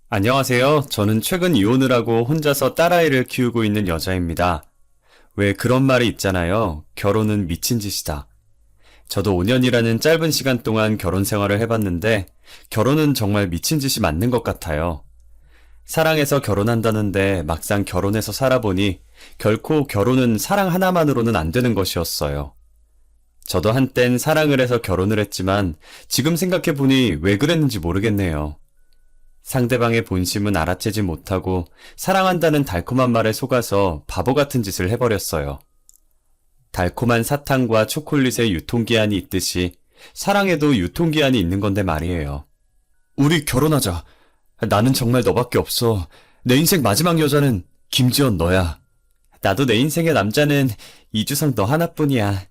안녕하세요. 저는 최근 이혼을 하고 혼자서 딸아이를 키우고 있는 여자입니다. 왜 그런 말이 있잖아요. 결혼은 미친 짓이다. 저도 5년이라는 짧은 시간 동안 결혼 생활을 해봤는데 결혼은 정말 미친 짓이 맞는 것 같아요. 사랑해서 결혼한다는데 막상 결혼해서 살아보니 결코 결혼은 사랑 하나만으로는 안 되는 것이었어요. 저도 한땐 사랑을 해서 결혼을 했지만 지금 생각해보니 왜 그랬는지 모르겠네요. 상대방의 본심은 알아채지 못하고 사랑한다는 달콤한 말에 속아서 바보 같은 짓을 해버렸어요. 달콤한 사탕과 초콜릿의 유통기한이 있듯이 사랑에도 유통기한이 있는 건데 말이에요. 우리 결혼하자. 나는 정말 너밖에 없어. 내 인생 마지막 여자는 김지연 너야. 나도 내 인생의 남자는 이주성 너 하나뿐이야.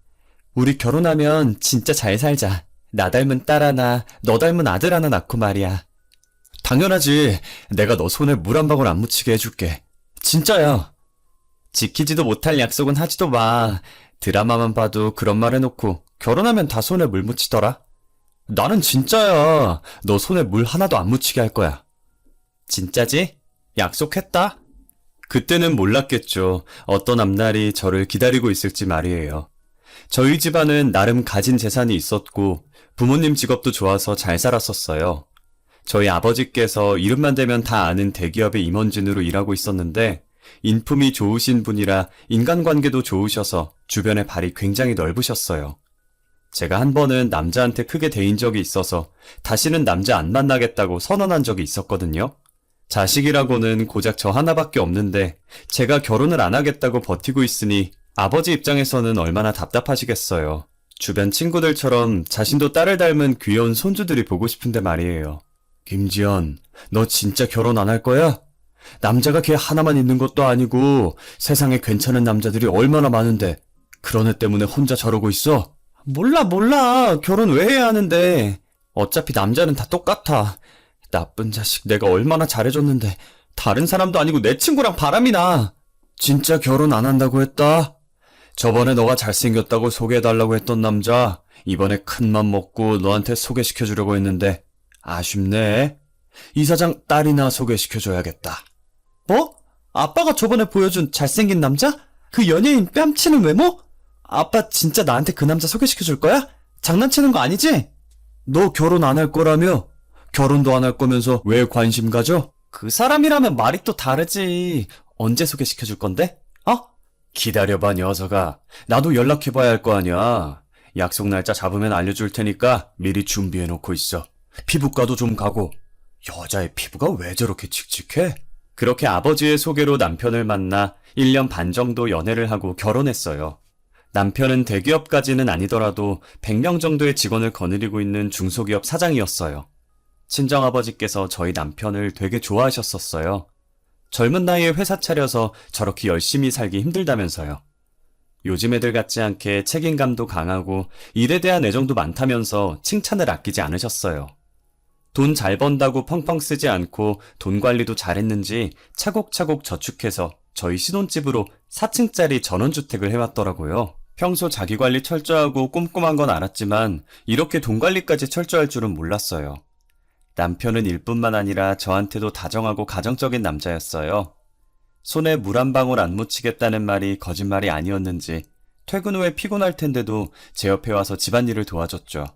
우리 결혼하면 진짜 잘 살자. 나 닮은 딸 하나, 너 닮은 아들 하나 낳고 말이야. 당연하지. 내가 너 손에 물 한 방울 안 묻히게 해줄게. 진짜야. 지키지도 못할 약속은 하지도 마. 드라마만 봐도 그런 말 해놓고 결혼하면 다 손에 물 묻히더라. 나는 진짜야. 너 손에 물 하나도 안 묻히게 할 거야. 진짜지? 약속했다? 그때는 몰랐겠죠. 어떤 앞날이 저를 기다리고 있을지 말이에요. 저희 집안은 나름 가진 재산이 있었고 부모님 직업도 좋아서 잘 살았었어요. 저희 아버지께서 이름만 대면 다 아는 대기업의 임원진으로 일하고 있었는데 인품이 좋으신 분이라 인간관계도 좋으셔서 주변에 발이 굉장히 넓으셨어요. 제가 한 번은 남자한테 크게 대인 적이 있어서 다시는 남자 안 만나겠다고 선언한 적이 있었거든요. 자식이라고는 고작 저 하나밖에 없는데 제가 결혼을 안 하겠다고 버티고 있으니 아버지 입장에서는 얼마나 답답하시겠어요. 주변 친구들처럼 자신도 딸을 닮은 귀여운 손주들이 보고 싶은데 말이에요. 김지연, 너 진짜 결혼 안 할 거야? 남자가 걔 하나만 있는 것도 아니고 세상에 괜찮은 남자들이 얼마나 많은데 그런 애 때문에 혼자 저러고 있어? 몰라. 결혼 왜 해야 하는데. 어차피 남자는 다 똑같아. 나쁜 자식 내가 얼마나 잘해줬는데 다른 사람도 아니고 내 친구랑 바람이 나. 진짜 결혼 안 한다고 했다? 저번에 너가 잘생겼다고 소개해달라고 했던 남자 이번에 큰맘 먹고 너한테 소개시켜주려고 했는데 아쉽네. 이사장 딸이나 소개시켜줘야겠다. 뭐? 아빠가 저번에 보여준 잘생긴 남자? 그 연예인 뺨치는 외모? 아빠 진짜 나한테 그 남자 소개시켜줄 거야? 장난치는 거 아니지? 너 결혼 안 할 거라며? 결혼도 안 할 거면서 왜 관심 가져? 그 사람이라면 말이 또 다르지. 언제 소개시켜줄 건데? 어? 기다려봐 녀석아. 나도 연락해봐야 할 거 아니야. 약속 날짜 잡으면 알려줄 테니까 미리 준비해놓고 있어. 피부과도 좀 가고. 여자의 피부가 왜 저렇게 칙칙해? 그렇게 아버지의 소개로 남편을 만나 1년 반 정도 연애를 하고 결혼했어요. 남편은 대기업까지는 아니더라도 100명 정도의 직원을 거느리고 있는 중소기업 사장이었어요. 친정아버지께서 저희 남편을 되게 좋아하셨었어요. 젊은 나이에 회사 차려서 저렇게 열심히 살기 힘들다면서요. 요즘 애들 같지 않게 책임감도 강하고 일에 대한 애정도 많다면서 칭찬을 아끼지 않으셨어요. 돈 잘 번다고 펑펑 쓰지 않고 돈 관리도 잘했는지 차곡차곡 저축해서 저희 신혼집으로 4층짜리 전원주택을 해왔더라고요. 평소 자기관리 철저하고 꼼꼼한 건 알았지만 이렇게 돈 관리까지 철저할 줄은 몰랐어요. 남편은 일뿐만 아니라 저한테도 다정하고 가정적인 남자였어요. 손에 물 한 방울 안 묻히겠다는 말이 거짓말이 아니었는지 퇴근 후에 피곤할 텐데도 제 옆에 와서 집안일을 도와줬죠.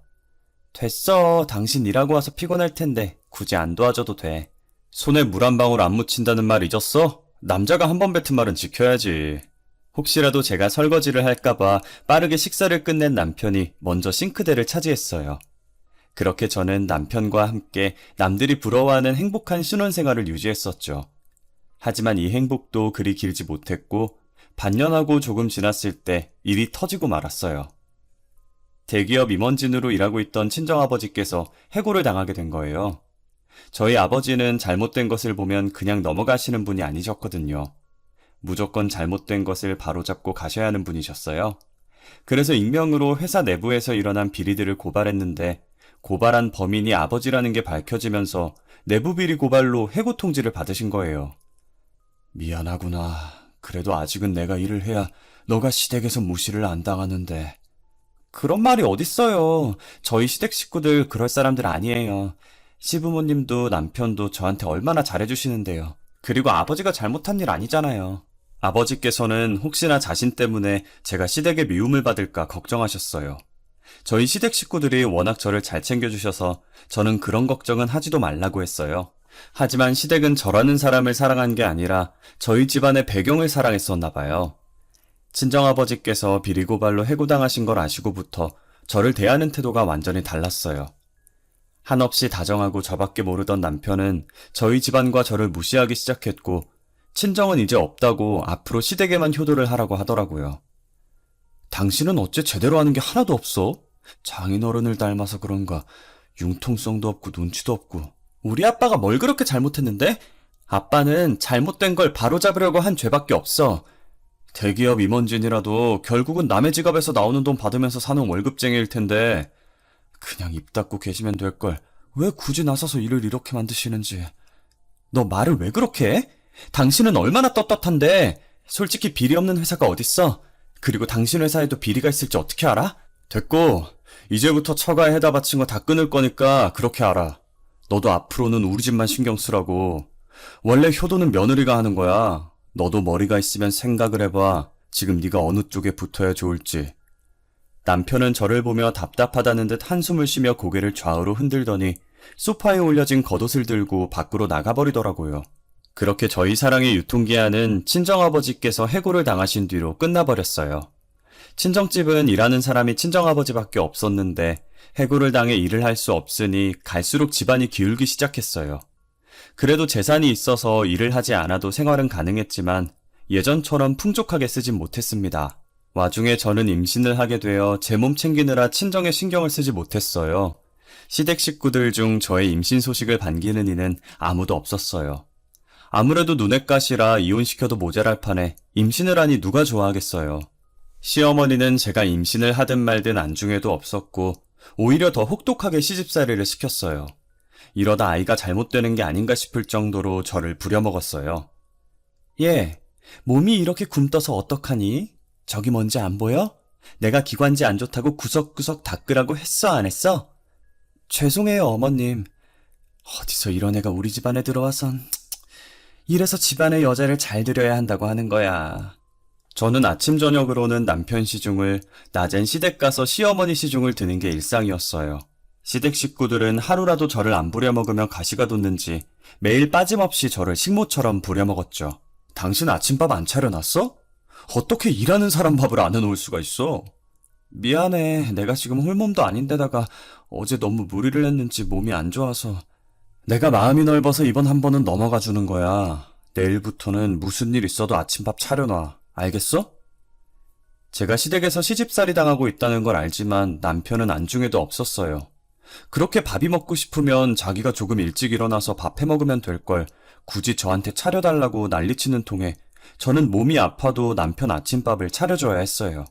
됐어. 당신 일하고 와서 피곤할 텐데 굳이 안 도와줘도 돼. 손에 물 한 방울 안 묻힌다는 말 잊었어? 남자가 한 번 뱉은 말은 지켜야지. 혹시라도 제가 설거지를 할까봐 빠르게 식사를 끝낸 남편이 먼저 싱크대를 차지했어요. 그렇게 저는 남편과 함께 남들이 부러워하는 행복한 신혼생활을 유지했었죠. 하지만 이 행복도 그리 길지 못했고 반년하고 조금 지났을 때 일이 터지고 말았어요. 대기업 임원진으로 일하고 있던 친정아버지께서 해고를 당하게 된 거예요. 저희 아버지는 잘못된 것을 보면 그냥 넘어가시는 분이 아니셨거든요. 무조건 잘못된 것을 바로잡고 가셔야 하는 분이셨어요. 그래서 익명으로 회사 내부에서 일어난 비리들을 고발했는데 고발한 범인이 아버지라는 게 밝혀지면서 내부 비리 고발로 해고 통지를 받으신 거예요. 미안하구나. 그래도 아직은 내가 일을 해야 너가 시댁에서 무시를 안 당하는데. 그런 말이 어딨어요. 저희 시댁 식구들 그럴 사람들 아니에요. 시부모님도 남편도 저한테 얼마나 잘해주시는데요. 그리고 아버지가 잘못한 일 아니잖아요. 아버지께서는 혹시나 자신 때문에 제가 시댁의 미움을 받을까 걱정하셨어요. 저희 시댁 식구들이 워낙 저를 잘 챙겨주셔서 저는 그런 걱정은 하지도 말라고 했어요. 하지만 시댁은 저라는 사람을 사랑한 게 아니라 저희 집안의 배경을 사랑했었나 봐요. 친정아버지께서 비리고발로 해고당하신 걸 아시고부터 저를 대하는 태도가 완전히 달랐어요. 한없이 다정하고 저밖에 모르던 남편은 저희 집안과 저를 무시하기 시작했고 친정은 이제 없다고 앞으로 시댁에만 효도를 하라고 하더라고요. 당신은 어째 제대로 하는 게 하나도 없어? 장인어른을 닮아서 그런가 융통성도 없고 눈치도 없고. 우리 아빠가 뭘 그렇게 잘못했는데? 아빠는 잘못된 걸 바로잡으려고 한 죄밖에 없어. 대기업 임원진이라도 결국은 남의 지갑에서 나오는 돈 받으면서 사는 월급쟁이일 텐데 그냥 입 닫고 계시면 될걸 왜 굳이 나서서 일을 이렇게 만드시는지. 너 말을 왜 그렇게 해? 당신은 얼마나 떳떳한데. 솔직히 비리 없는 회사가 어딨어? 그리고 당신 회사에도 비리가 있을지 어떻게 알아? 됐고 이제부터 처가에 해다 바친 거 다 끊을 거니까 그렇게 알아. 너도 앞으로는 우리 집만 신경 쓰라고. 원래 효도는 며느리가 하는 거야. 너도 머리가 있으면 생각을 해봐. 지금 네가 어느 쪽에 붙어야 좋을지. 남편은 저를 보며 답답하다는 듯 한숨을 쉬며 고개를 좌우로 흔들더니 소파에 올려진 겉옷을 들고 밖으로 나가버리더라고요. 그렇게 저희 사랑의 유통기한은 친정아버지께서 해고를 당하신 뒤로 끝나버렸어요. 친정집은 일하는 사람이 친정아버지밖에 없었는데 해고를 당해 일을 할 수 없으니 갈수록 집안이 기울기 시작했어요. 그래도 재산이 있어서 일을 하지 않아도 생활은 가능했지만 예전처럼 풍족하게 쓰진 못했습니다. 와중에 저는 임신을 하게 되어 제 몸 챙기느라 친정에 신경을 쓰지 못했어요. 시댁 식구들 중 저의 임신 소식을 반기는 이는 아무도 없었어요. 아무래도 눈엣가시라 이혼시켜도 모자랄 판에 임신을 하니 누가 좋아하겠어요. 시어머니는 제가 임신을 하든 말든 안중에도 없었고 오히려 더 혹독하게 시집살이를 시켰어요. 이러다 아이가 잘못되는 게 아닌가 싶을 정도로 저를 부려먹었어요. 얘, 몸이 이렇게 굼떠서 어떡하니? 저기 뭔지 안 보여? 내가 기관지 안 좋다고 구석구석 닦으라고 했어 안 했어? 죄송해요 어머님. 어디서 이런 애가 우리 집안에 들어와선. 이래서 집안의 여자를 잘 들여야 한다고 하는 거야. 저는 아침 저녁으로는 남편 시중을, 낮엔 시댁 가서 시어머니 시중을 드는 게 일상이었어요. 시댁 식구들은 하루라도 저를 안 부려먹으면 가시가 돋는지 매일 빠짐없이 저를 식모처럼 부려먹었죠. 당신 아침밥 안 차려놨어? 어떻게 일하는 사람 밥을 안 해놓을 수가 있어? 미안해. 내가 지금 홀몸도 아닌데다가 어제 너무 무리를 했는지 몸이 안 좋아서. 내가 마음이 넓어서 이번 한 번은 넘어가 주는 거야. 내일부터는 무슨 일 있어도 아침밥 차려놔. 알겠어? 제가 시댁에서 시집살이 당하고 있다는 걸 알지만 남편은 안중에도 없었어요. 그렇게 밥이 먹고 싶으면 자기가 조금 일찍 일어나서 밥 해먹으면 될 걸 굳이 저한테 차려달라고 난리치는 통에 저는 몸이 아파도 남편 아침밥을 차려줘야 했어요.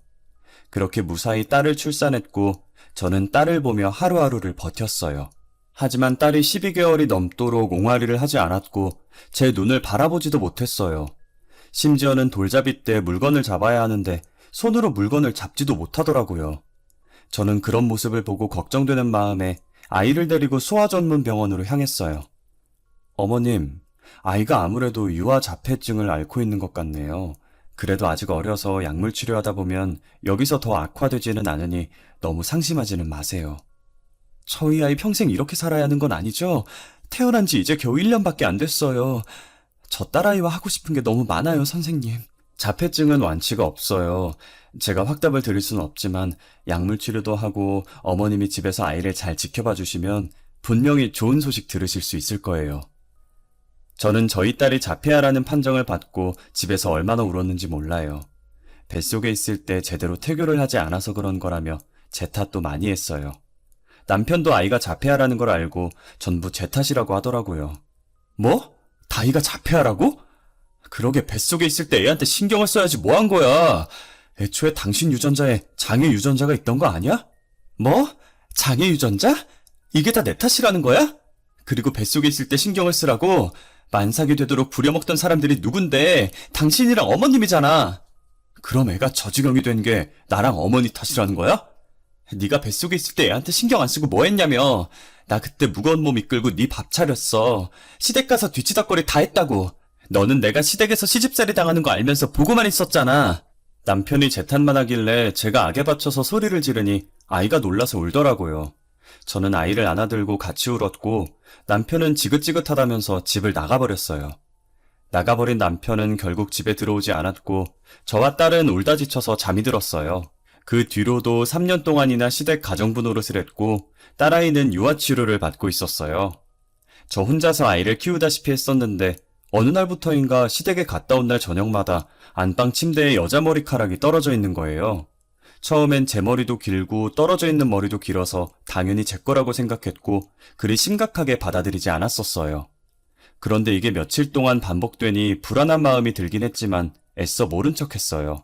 그렇게 무사히 딸을 출산했고 저는 딸을 보며 하루하루를 버텼어요. 하지만 딸이 12개월이 넘도록 옹알이를 하지 않았고 제 눈을 바라보지도 못했어요. 심지어는 돌잡이 때 물건을 잡아야 하는데 손으로 물건을 잡지도 못하더라고요. 저는 그런 모습을 보고 걱정되는 마음에 아이를 데리고 소아전문병원으로 향했어요. 어머님, 아이가 아무래도 유아자폐증을 앓고 있는 것 같네요. 그래도 아직 어려서 약물 치료하다 보면 여기서 더 악화되지는 않으니 너무 상심하지는 마세요. 저희 아이 평생 이렇게 살아야 하는 건 아니죠? 태어난 지 이제 겨우 1년밖에 안 됐어요. 저 딸아이와 하고 싶은 게 너무 많아요, 선생님. 자폐증은 완치가 없어요. 제가 확답을 드릴 수는 없지만 약물 치료도 하고 어머님이 집에서 아이를 잘 지켜봐 주시면 분명히 좋은 소식 들으실 수 있을 거예요. 저는 저희 딸이 자폐아라는 판정을 받고 집에서 얼마나 울었는지 몰라요. 뱃속에 있을 때 제대로 태교를 하지 않아서 그런 거라며 제 탓도 많이 했어요. 남편도 아이가 자폐아라는 걸 알고 전부 제 탓이라고 하더라고요. 뭐? 다이가 자폐아라고? 그러게 뱃속에 있을 때 애한테 신경을 써야지 뭐 한 거야. 애초에 당신 유전자에 장애 유전자가 있던 거 아니야? 뭐? 장애 유전자? 이게 다 내 탓이라는 거야? 그리고 뱃속에 있을 때 신경을 쓰라고 만삭이 되도록 부려먹던 사람들이 누군데 당신이랑 어머님이잖아. 그럼 애가 저 지경이 된 게 나랑 어머니 탓이라는 거야? 네가 뱃속에 있을 때 애한테 신경 안 쓰고 뭐 했냐며. 나 그때 무거운 몸 이끌고 네 밥 차렸어. 시댁 가서 뒤치다꺼리 다 했다고. 너는 내가 시댁에서 시집살이 당하는 거 알면서 보고만 있었잖아. 남편이 재탄만 하길래 제가 악에 받쳐서 소리를 지르니 아이가 놀라서 울더라고요. 저는 아이를 안아들고 같이 울었고 남편은 지긋지긋하다면서 집을 나가버렸어요. 나가버린 남편은 결국 집에 들어오지 않았고 저와 딸은 울다 지쳐서 잠이 들었어요. 그 뒤로도 3년 동안이나 시댁 가정부 노릇을 했고 딸아이는 유아치료를 받고 있었어요. 저 혼자서 아이를 키우다시피 했었는데 어느 날부터인가 시댁에 갔다 온 날 저녁마다 안방 침대에 여자 머리카락이 떨어져 있는 거예요. 처음엔 제 머리도 길고 떨어져 있는 머리도 길어서 당연히 제 거라고 생각했고 그리 심각하게 받아들이지 않았었어요. 그런데 이게 며칠 동안 반복되니 불안한 마음이 들긴 했지만 애써 모른 척 했어요.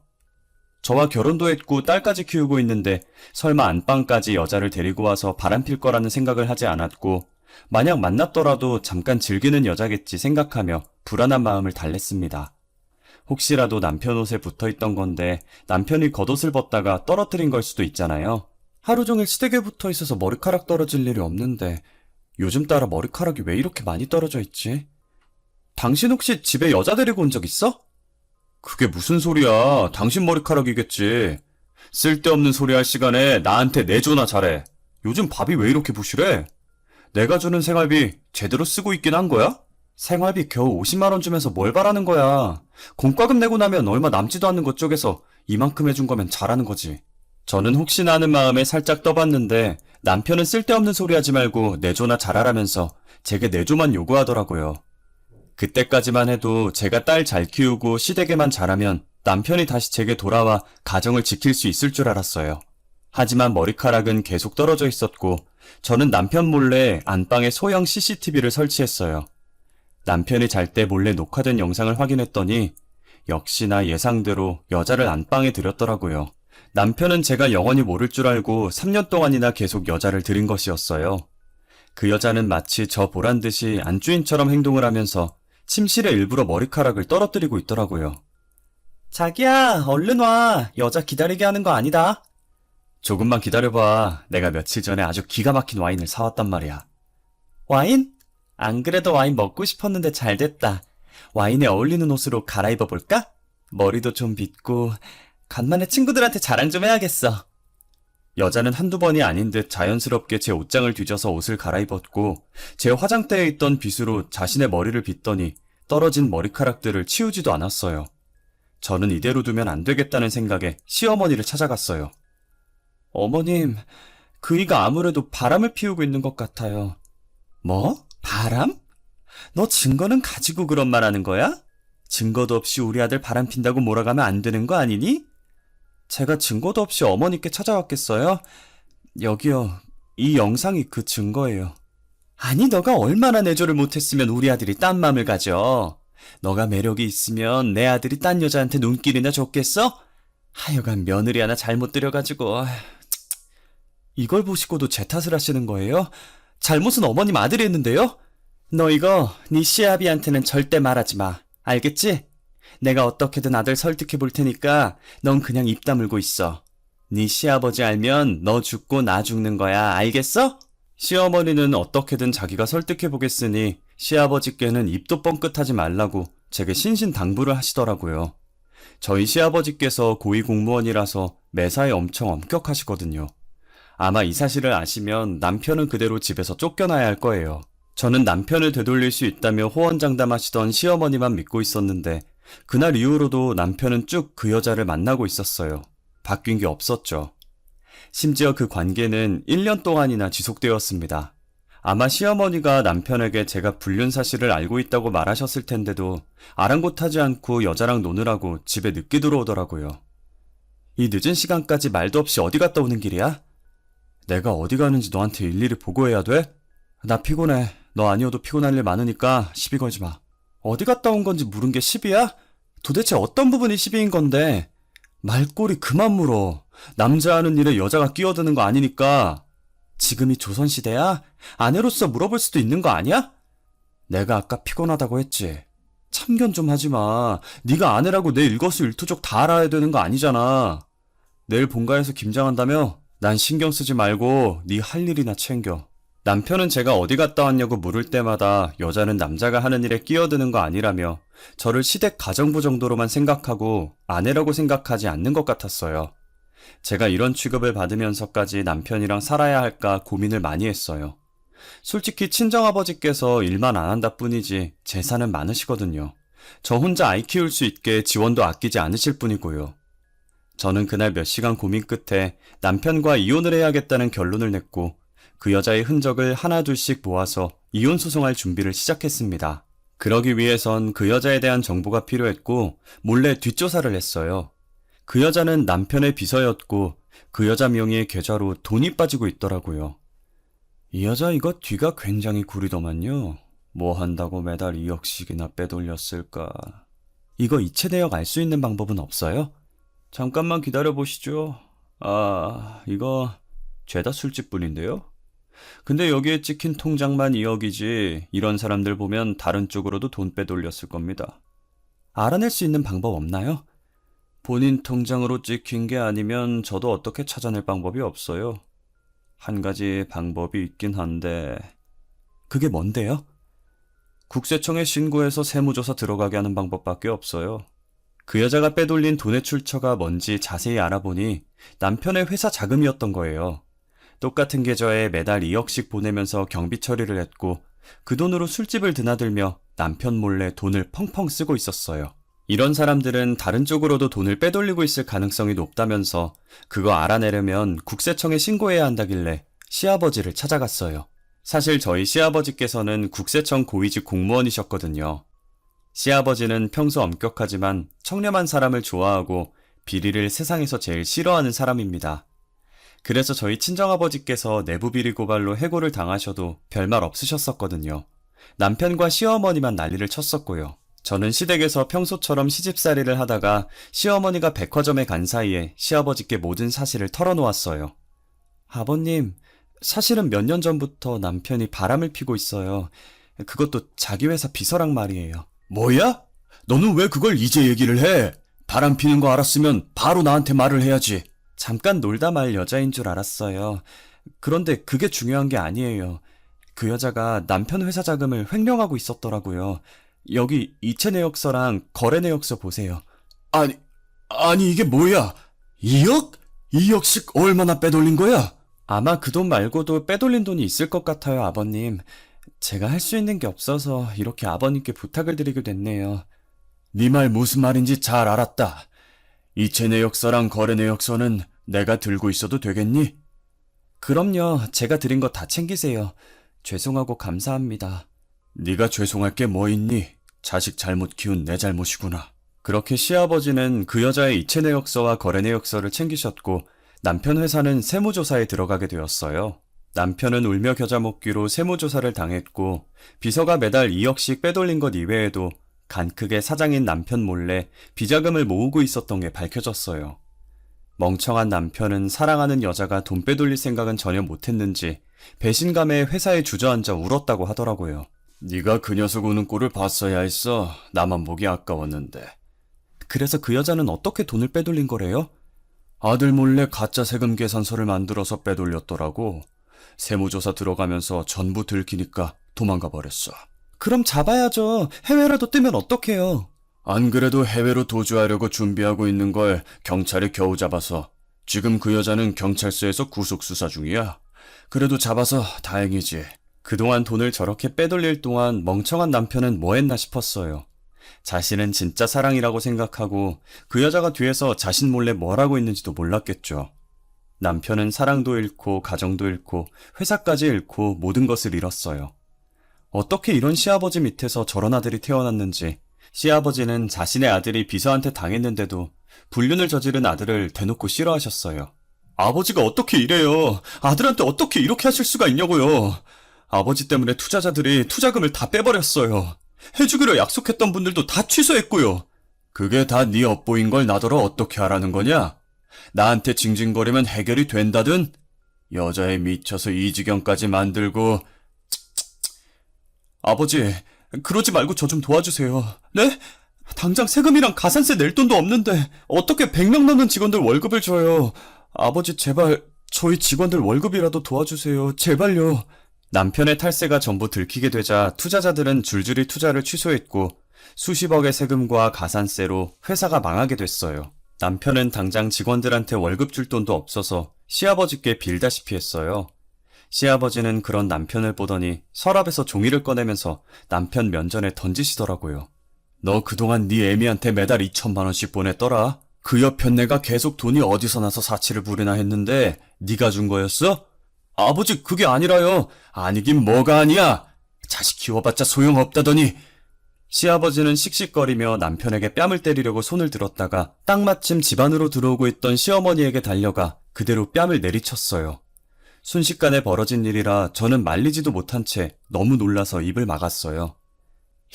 저와 결혼도 했고 딸까지 키우고 있는데 설마 안방까지 여자를 데리고 와서 바람필 거라는 생각을 하지 않았고 만약 만났더라도 잠깐 즐기는 여자겠지 생각하며 불안한 마음을 달랬습니다. 혹시라도 남편 옷에 붙어있던 건데 남편이 겉옷을 벗다가 떨어뜨린 걸 수도 있잖아요. 하루 종일 시댁에 붙어 있어서 머리카락 떨어질 일이 없는데 요즘 따라 머리카락이 왜 이렇게 많이 떨어져 있지? 당신 혹시 집에 여자 데리고 온 적 있어? 그게 무슨 소리야. 당신 머리카락이겠지. 쓸데없는 소리 할 시간에 나한테 내조나 잘해. 요즘 밥이 왜 이렇게 부실해? 내가 주는 생활비 제대로 쓰고 있긴 한 거야? 생활비 겨우 50만 원 주면서 뭘 바라는 거야. 공과금 내고 나면 얼마 남지도 않는 것 쪽에서 이만큼 해준 거면 잘하는 거지. 저는 혹시나 하는 마음에 살짝 떠봤는데 남편은 쓸데없는 소리 하지 말고 내조나 잘하라면서 제게 내조만 요구하더라고요. 그때까지만 해도 제가 딸 잘 키우고 시댁에만 잘하면 남편이 다시 제게 돌아와 가정을 지킬 수 있을 줄 알았어요. 하지만 머리카락은 계속 떨어져 있었고 저는 남편 몰래 안방에 소형 CCTV를 설치했어요. 남편이 잘 때 몰래 녹화된 영상을 확인했더니 역시나 예상대로 여자를 안방에 들였더라고요. 남편은 제가 영원히 모를 줄 알고 3년 동안이나 계속 여자를 들인 것이었어요. 그 여자는 마치 저 보란 듯이 안주인처럼 행동을 하면서 침실에 일부러 머리카락을 떨어뜨리고 있더라고요. 자기야, 얼른 와. 여자 기다리게 하는 거 아니다. 조금만 기다려봐. 내가 며칠 전에 아주 기가 막힌 와인을 사왔단 말이야. 와인? 안 그래도 와인 먹고 싶었는데 잘 됐다. 와인에 어울리는 옷으로 갈아입어 볼까? 머리도 좀 빗고 간만에 친구들한테 자랑 좀 해야겠어. 여자는 한두 번이 아닌 듯 자연스럽게 제 옷장을 뒤져서 옷을 갈아입었고 제 화장대에 있던 빗으로 자신의 머리를 빗더니 떨어진 머리카락들을 치우지도 않았어요. 저는 이대로 두면 안 되겠다는 생각에 시어머니를 찾아갔어요. 어머님, 그이가 아무래도 바람을 피우고 있는 것 같아요. 뭐? 바람? 너 증거는 가지고 그런 말 하는 거야? 증거도 없이 우리 아들 바람 핀다고 몰아가면 안 되는 거 아니니? 제가 증거도 없이 어머니께 찾아왔겠어요? 여기요, 이 영상이 그 증거예요. 아니, 너가 얼마나 내조를 못했으면 우리 아들이 딴 맘을 가져. 너가 매력이 있으면 내 아들이 딴 여자한테 눈길이나 줬겠어? 하여간 며느리 하나 잘못 들여가지고. 이걸 보시고도 제 탓을 하시는 거예요? 잘못은 어머님 아들이 했는데요? 너 이거 네 시아비한테는 절대 말하지 마. 알겠지? 내가 어떻게든 아들 설득해 볼 테니까 넌 그냥 입 다물고 있어. 네 시아버지 알면 너 죽고 나 죽는 거야. 알겠어? 시어머니는 어떻게든 자기가 설득해 보겠으니 시아버지께는 입도 뻥끗하지 말라고 제게 신신당부를 하시더라고요. 저희 시아버지께서 고위공무원이라서 매사에 엄청 엄격하시거든요. 아마 이 사실을 아시면 남편은 그대로 집에서 쫓겨나야 할 거예요. 저는 남편을 되돌릴 수 있다며 호언장담하시던 시어머니만 믿고 있었는데 그날 이후로도 남편은 쭉 그 여자를 만나고 있었어요. 바뀐 게 없었죠. 심지어 그 관계는 1년 동안이나 지속되었습니다. 아마 시어머니가 남편에게 제가 불륜 사실을 알고 있다고 말하셨을 텐데도 아랑곳하지 않고 여자랑 노느라고 집에 늦게 들어오더라고요. 이 늦은 시간까지 말도 없이 어디 갔다 오는 길이야? 내가 어디 가는지 너한테 일일이 보고해야 돼? 나 피곤해. 너 아니어도 피곤할 일 많으니까 시비 걸지 마. 어디 갔다 온 건지 물은 게 시비야? 도대체 어떤 부분이 시비인 건데? 말꼬리 그만 물어. 남자 하는 일에 여자가 끼어드는 거 아니니까. 지금이 조선시대야? 아내로서 물어볼 수도 있는 거 아니야? 내가 아까 피곤하다고 했지. 참견 좀 하지 마. 네가 아내라고 내 일거수일투족 다 알아야 되는 거 아니잖아. 내일 본가에서 김장한다며? 난 신경 쓰지 말고 네 할 일이나 챙겨. 남편은 제가 어디 갔다 왔냐고 물을 때마다 여자는 남자가 하는 일에 끼어드는 거 아니라며 저를 시댁 가정부 정도로만 생각하고 아내라고 생각하지 않는 것 같았어요. 제가 이런 취급을 받으면서까지 남편이랑 살아야 할까 고민을 많이 했어요. 솔직히 친정아버지께서 일만 안 한다 뿐이지 재산은 많으시거든요. 저 혼자 아이 키울 수 있게 지원도 아끼지 않으실 뿐이고요. 저는 그날 몇 시간 고민 끝에 남편과 이혼을 해야겠다는 결론을 냈고 그 여자의 흔적을 하나둘씩 모아서 이혼 소송할 준비를 시작했습니다. 그러기 위해선 그 여자에 대한 정보가 필요했고 몰래 뒷조사를 했어요. 그 여자는 남편의 비서였고 그 여자 명의의 계좌로 돈이 빠지고 있더라고요. 이 여자 이거 뒤가 굉장히 구리더만요. 뭐 한다고 매달 2억씩이나 빼돌렸을까. 이거 이체 내역 알 수 있는 방법은 없어요? 잠깐만 기다려보시죠. 이거 죄다 술집뿐인데요? 근데 여기에 찍힌 통장만 2억이지 이런 사람들 보면 다른 쪽으로도 돈 빼돌렸을 겁니다. 알아낼 수 있는 방법 없나요? 본인 통장으로 찍힌 게 아니면 저도 어떻게 찾아낼 방법이 없어요. 한 가지 방법이 있긴 한데 그게 뭔데요? 국세청에 신고해서 세무조사 들어가게 하는 방법밖에 없어요. 그 여자가 빼돌린 돈의 출처가 뭔지 자세히 알아보니 남편의 회사 자금이었던 거예요. 똑같은 계좌에 매달 2억씩 보내면서 경비 처리를 했고 그 돈으로 술집을 드나들며 남편 몰래 돈을 펑펑 쓰고 있었어요. 이런 사람들은 다른 쪽으로도 돈을 빼돌리고 있을 가능성이 높다면서 그거 알아내려면 국세청에 신고해야 한다길래 시아버지를 찾아갔어요. 사실 저희 시아버지께서는 국세청 고위직 공무원이셨거든요. 시아버지는 평소 엄격하지만 청렴한 사람을 좋아하고 비리를 세상에서 제일 싫어하는 사람입니다. 그래서 저희 친정아버지께서 내부 비리 고발로 해고를 당하셔도 별말 없으셨었거든요. 남편과 시어머니만 난리를 쳤었고요. 저는 시댁에서 평소처럼 시집살이를 하다가 시어머니가 백화점에 간 사이에 시아버지께 모든 사실을 털어놓았어요. 아버님, 사실은 몇 년 전부터 남편이 바람을 피고 있어요. 그것도 자기 회사 비서랑 말이에요. 뭐야? 너는 왜 그걸 이제 얘기를 해? 바람 피는 거 알았으면 바로 나한테 말을 해야지. 잠깐 놀다 말 여자인 줄 알았어요. 그런데 그게 중요한 게 아니에요. 그 여자가 남편 회사 자금을 횡령하고 있었더라고요. 여기 이체 내역서랑 거래 내역서 보세요. 아니 이게 뭐야? 2억? 2억씩 얼마나 빼돌린 거야? 아마 그 돈 말고도 빼돌린 돈이 있을 것 같아요, 아버님. 제가 할 수 있는 게 없어서 이렇게 아버님께 부탁을 드리게 됐네요. 네 말 무슨 말인지 잘 알았다. 이체 내역서랑 거래 내역서는 내가 들고 있어도 되겠니? 그럼요. 제가 드린 거 다 챙기세요. 죄송하고 감사합니다. 네가 죄송할 게 뭐 있니? 자식 잘못 키운 내 잘못이구나. 그렇게 시아버지는 그 여자의 이체 내역서와 거래 내역서를 챙기셨고 남편 회사는 세무조사에 들어가게 되었어요. 남편은 울며 겨자 먹기로 세무조사를 당했고 비서가 매달 2억씩 빼돌린 것 이외에도 간 크게 사장인 남편 몰래 비자금을 모으고 있었던 게 밝혀졌어요. 멍청한 남편은 사랑하는 여자가 돈 빼돌릴 생각은 전혀 못했는지 배신감에 회사에 주저앉아 울었다고 하더라고요. 네가 그 녀석 우는 꼴을 봤어야 했어. 나만 보기 아까웠는데. 그래서 그 여자는 어떻게 돈을 빼돌린 거래요? 아들 몰래 가짜 세금 계산서를 만들어서 빼돌렸더라고. 세무조사 들어가면서 전부 들키니까 도망가 버렸어. 그럼 잡아야죠. 해외라도 뜨면 어떡해요? 안 그래도 해외로 도주하려고 준비하고 있는 걸 경찰이 겨우 잡아서 지금 그 여자는 경찰서에서 구속 수사 중이야. 그래도 잡아서 다행이지. 그동안 돈을 저렇게 빼돌릴 동안 멍청한 남편은 뭐 했나 싶었어요. 자신은 진짜 사랑이라고 생각하고 그 여자가 뒤에서 자신 몰래 뭘 하고 있는지도 몰랐겠죠. 남편은 사랑도 잃고 가정도 잃고 회사까지 잃고 모든 것을 잃었어요. 어떻게 이런 시아버지 밑에서 저런 아들이 태어났는지 시아버지는 자신의 아들이 비서한테 당했는데도 불륜을 저지른 아들을 대놓고 싫어하셨어요. 아버지가 어떻게 이래요? 아들한테 어떻게 이렇게 하실 수가 있냐고요? 아버지 때문에 투자자들이 투자금을 다 빼버렸어요. 해주기로 약속했던 분들도 다 취소했고요. 그게 다 네 업보인 걸 나더러 어떻게 하라는 거냐? 나한테 징징거리면 해결이 된다든? 여자에 미쳐서 이 지경까지 만들고. 아버지, 그러지 말고 저 좀 도와주세요. 네? 당장 세금이랑 가산세 낼 돈도 없는데 어떻게 100명 넘는 직원들 월급을 줘요. 아버지 제발 저희 직원들 월급이라도 도와주세요. 제발요. 남편의 탈세가 전부 들키게 되자 투자자들은 줄줄이 투자를 취소했고 수십억의 세금과 가산세로 회사가 망하게 됐어요. 남편은 당장 직원들한테 월급 줄 돈도 없어서 시아버지께 빌다시피 했어요. 시아버지는 그런 남편을 보더니 서랍에서 종이를 꺼내면서 남편 면전에 던지시더라고요. 너 그동안 네 애미한테 매달 2천만 원씩 보냈더라. 그 옆엔 내가 계속 돈이 어디서 나서 사치를 부리나 했는데 네가 준 거였어? 아버지 그게 아니라요. 아니긴 뭐가 아니야. 자식 키워봤자 소용없다더니. 시아버지는 씩씩거리며 남편에게 뺨을 때리려고 손을 들었다가 딱 마침 집 안으로 들어오고 있던 시어머니에게 달려가 그대로 뺨을 내리쳤어요. 순식간에 벌어진 일이라 저는 말리지도 못한 채 너무 놀라서 입을 막았어요.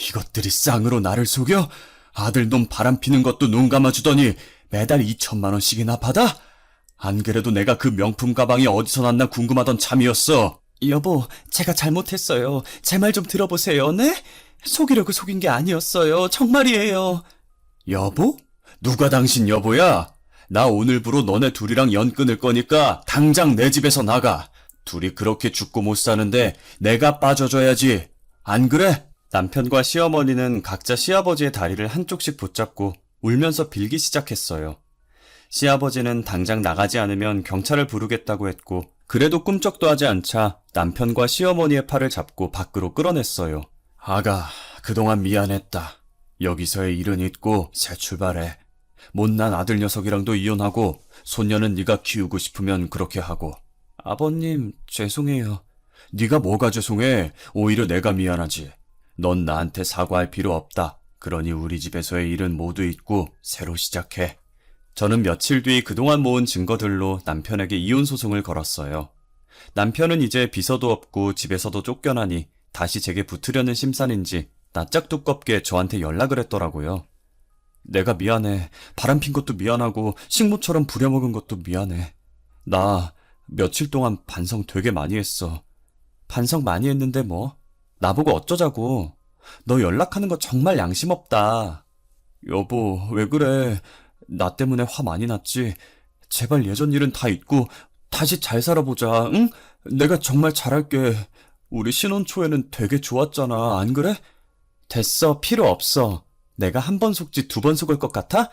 이것들이 쌍으로 나를 속여? 아들 놈 바람피는 것도 눈 감아주더니 매달 2천만 원씩이나 받아? 안 그래도 내가 그 명품 가방이 어디서 났나 궁금하던 참이었어. 여보, 제가 잘못했어요. 제 말 좀 들어보세요, 네? 속이려고 속인 게 아니었어요. 정말이에요. 여보? 누가 당신 여보야? 나 오늘부로 너네 둘이랑 연 끊을 거니까 당장 내 집에서 나가. 둘이 그렇게 죽고 못 사는데 내가 빠져줘야지. 안 그래? 남편과 시어머니는 각자 시아버지의 다리를 한쪽씩 붙잡고 울면서 빌기 시작했어요. 시아버지는 당장 나가지 않으면 경찰을 부르겠다고 했고 그래도 꿈쩍도 하지 않자 남편과 시어머니의 팔을 잡고 밖으로 끌어냈어요. 아가, 그동안 미안했다. 여기서의 일은 잊고 새 출발해. 못난 아들 녀석이랑도 이혼하고 손녀는 네가 키우고 싶으면 그렇게 하고. 아버님, 죄송해요. 네가 뭐가 죄송해? 오히려 내가 미안하지. 넌 나한테 사과할 필요 없다. 그러니 우리 집에서의 일은 모두 잊고 새로 시작해. 저는 며칠 뒤 그동안 모은 증거들로 남편에게 이혼 소송을 걸었어요. 남편은 이제 비서도 없고 집에서도 쫓겨나니 다시 제게 붙으려는 심산인지 낯짝 두껍게 저한테 연락을 했더라고요. 내가 미안해. 바람핀 것도 미안하고 식모처럼 부려먹은 것도 미안해. 나 며칠 동안 반성 되게 많이 했어. 반성 많이 했는데 뭐? 나보고 어쩌자고. 너 연락하는 거 정말 양심 없다. 여보, 왜 그래? 나 때문에 화 많이 났지? 제발 예전 일은 다 잊고 다시 잘 살아보자, 응? 내가 정말 잘할게. 우리 신혼 초에는 되게 좋았잖아, 안 그래? 됐어, 필요 없어. 내가 한 번 속지 두 번 속을 것 같아?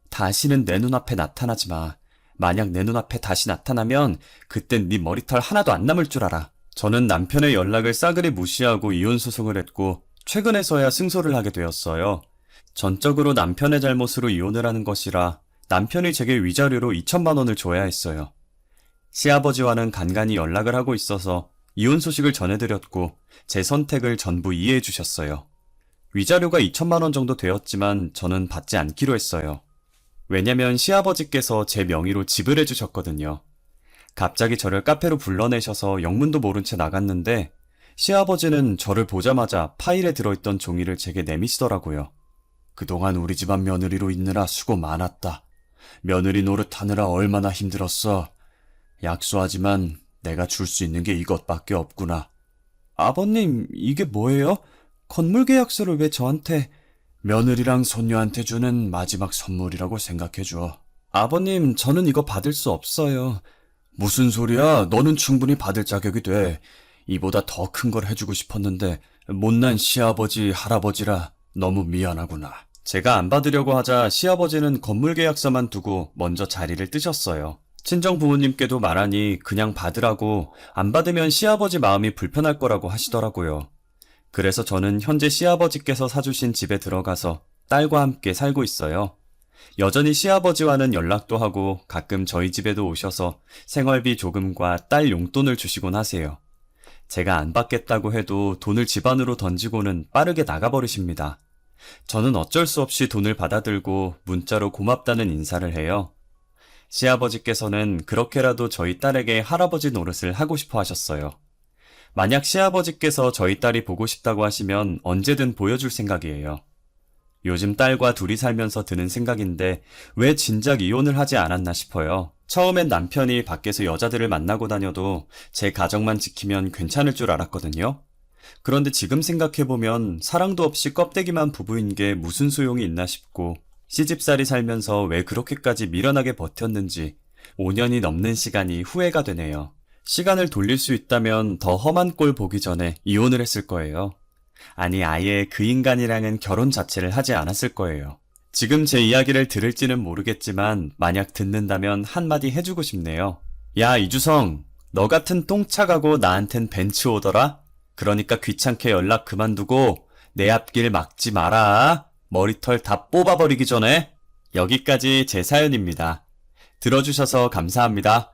다시는 내 눈앞에 나타나지 마. 만약 내 눈앞에 다시 나타나면 그땐 네 머리털 하나도 안 남을 줄 알아. 저는 남편의 연락을 싸그리 무시하고 이혼 소송을 했고 최근에서야 승소를 하게 되었어요. 전적으로 남편의 잘못으로 이혼을 하는 것이라 남편이 제게 위자료로 2천만 원을 줘야 했어요. 시아버지와는 간간히 연락을 하고 있어서 이혼 소식을 전해드렸고 제 선택을 전부 이해해 주셨어요. 위자료가 2천만 원 정도 되었지만 저는 받지 않기로 했어요. 왜냐면 시아버지께서 제 명의로 지불해 주셨거든요. 갑자기 저를 카페로 불러내셔서 영문도 모른 채 나갔는데 시아버지는 저를 보자마자 파일에 들어있던 종이를 제게 내미시더라고요. 그동안 우리 집안 며느리로 있느라 수고 많았다. 며느리 노릇하느라 얼마나 힘들었어. 약소하지만 내가 줄 수 있는 게 이것밖에 없구나. 아버님, 이게 뭐예요? 건물 계약서를 왜 저한테... 며느리랑 손녀한테 주는 마지막 선물이라고 생각해줘. 아버님, 저는 이거 받을 수 없어요. 무슨 소리야? 너는 충분히 받을 자격이 돼. 이보다 더 큰 걸 해주고 싶었는데 못난 시아버지, 할아버지라 너무 미안하구나. 제가 안 받으려고 하자 시아버지는 건물 계약서만 두고 먼저 자리를 뜨셨어요. 친정 부모님께도 말하니 그냥 받으라고, 안 받으면 시아버지 마음이 불편할 거라고 하시더라고요. 그래서 저는 현재 시아버지께서 사주신 집에 들어가서 딸과 함께 살고 있어요. 여전히 시아버지와는 연락도 하고 가끔 저희 집에도 오셔서 생활비 조금과 딸 용돈을 주시곤 하세요. 제가 안 받겠다고 해도 돈을 집 안으로 던지고는 빠르게 나가버리십니다. 저는 어쩔 수 없이 돈을 받아들고 문자로 고맙다는 인사를 해요. 시아버지께서는 그렇게라도 저희 딸에게 할아버지 노릇을 하고 싶어 하셨어요. 만약 시아버지께서 저희 딸이 보고 싶다고 하시면 언제든 보여줄 생각이에요. 요즘 딸과 둘이 살면서 드는 생각인데 왜 진작 이혼을 하지 않았나 싶어요. 처음엔 남편이 밖에서 여자들을 만나고 다녀도 제 가정만 지키면 괜찮을 줄 알았거든요. 그런데 지금 생각해보면 사랑도 없이 껍데기만 부부인 게 무슨 소용이 있나 싶고 시집살이 살면서 왜 그렇게까지 미련하게 버텼는지 5년이 넘는 시간이 후회가 되네요. 시간을 돌릴 수 있다면 더 험한 꼴 보기 전에 이혼을 했을 거예요. 아니, 아예 그 인간이랑은 결혼 자체를 하지 않았을 거예요. 지금 제 이야기를 들을지는 모르겠지만 만약 듣는다면 한마디 해주고 싶네요. 야, 이주성, 너 같은 똥차가고 나한텐 벤츠 오더라? 그러니까 귀찮게 연락 그만두고 내 앞길 막지 마라. 머리털 다 뽑아버리기 전에. 여기까지 제 사연입니다. 들어주셔서 감사합니다.